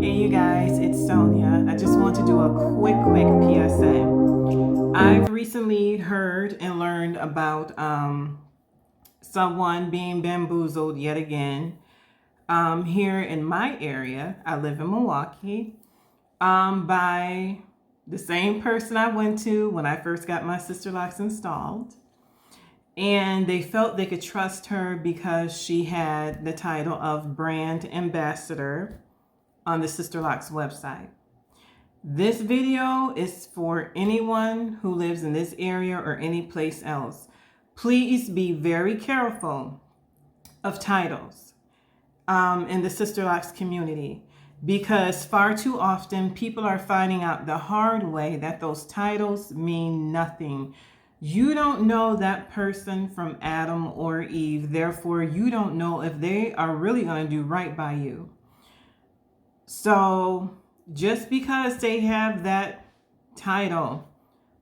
Hey you guys, it's Sonia. I just want to do a quick PSA. I've recently heard and learned about someone being bamboozled yet again here in my area. I live in Milwaukee by the same person I went to when I first got my Sisterlocks installed. And they felt they could trust her because she had the title of brand ambassador on the Sisterlocks website. This video is for anyone who lives in this area or any place else. Please be very careful of titles in the Sisterlocks community, because far too often people are finding out the hard way that those titles mean nothing. You don't know that person from Adam or Eve, therefore you don't know if they are really going to do right by you. So just because they have that title,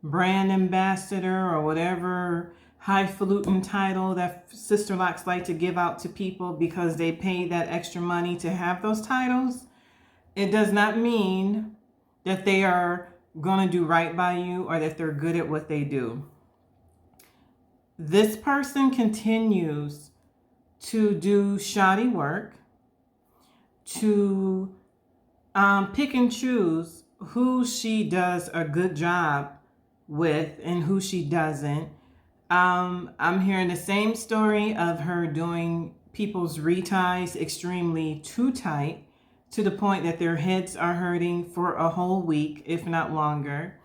brand ambassador or whatever highfalutin title that Sisterlocks like to give out to people because they paid that extra money to have those titles, it does not mean that they are going to do right by you or that they're good at what they do. This person continues to do shoddy work, to pick and choose who she does a good job with and who she doesn't. I'm hearing the same story of her doing people's reties extremely too tight to the point that their heads are hurting for a whole week, if not longer.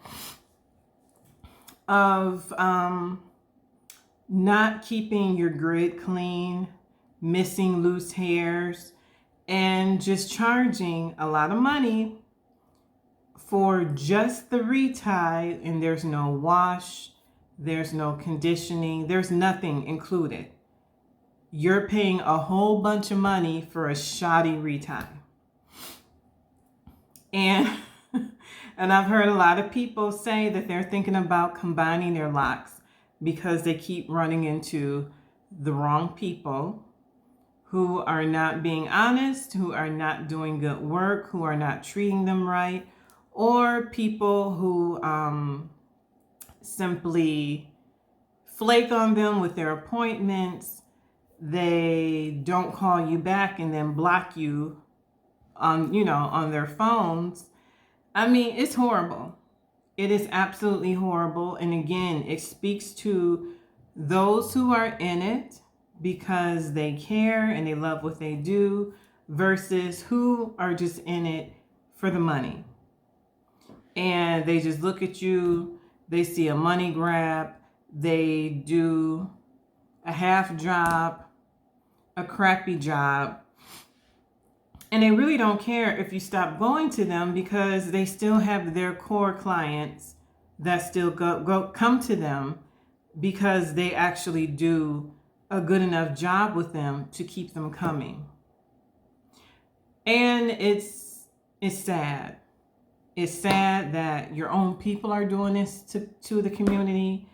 Of not keeping your grid clean, missing loose hairs, and just charging a lot of money for just the retie, and there's no wash, there's no conditioning, there's nothing included. You're paying a whole bunch of money for a shoddy retie. And and I've heard a lot of people say that they're thinking about combining their locks because they keep running into the wrong people who are not being honest, who are not doing good work, who are not treating them right, or people who simply flake on them with their appointments. They don't call you back and then block you on their phones. I mean, it's horrible. It is absolutely horrible. And again, it speaks to those who are in it because they care and they love what they do versus who are just in it for the money. And they just look at you, they see a money grab, they do a half job, a crappy job, and they really don't care if you stop going to them because they still have their core clients that still come to them because they actually do a good enough job with them to keep them coming. And it's sad. It's sad that your own people are doing this to the community.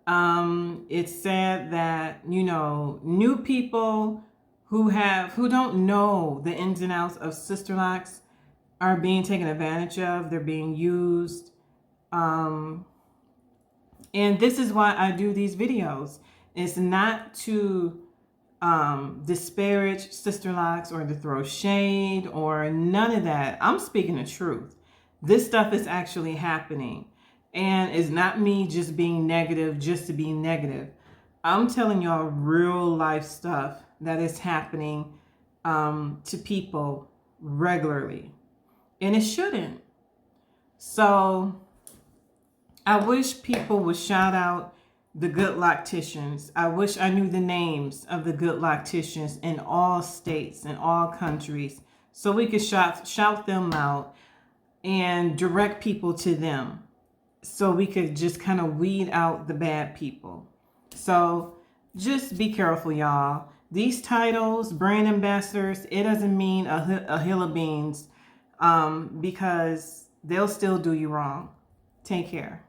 It's sad that, new people who don't know the ins and outs of Sisterlocks are being taken advantage of. They're being used. And this is why I do these videos. It's not to disparage Sisterlocks or to throw shade or none of that. I'm speaking the truth. This stuff is actually happening. And it's not me just being negative just to be negative. I'm telling y'all real life stuff that is happening to people regularly. And it shouldn't. So I wish people would shout out the good locticians. I wish I knew the names of the good locticians in all states and all countries so we could shout them out and direct people to them so we could just kind of weed out the bad people. So just be careful, y'all. These titles, brand ambassadors, it doesn't mean a hill of beans because they'll still do you wrong. Take care.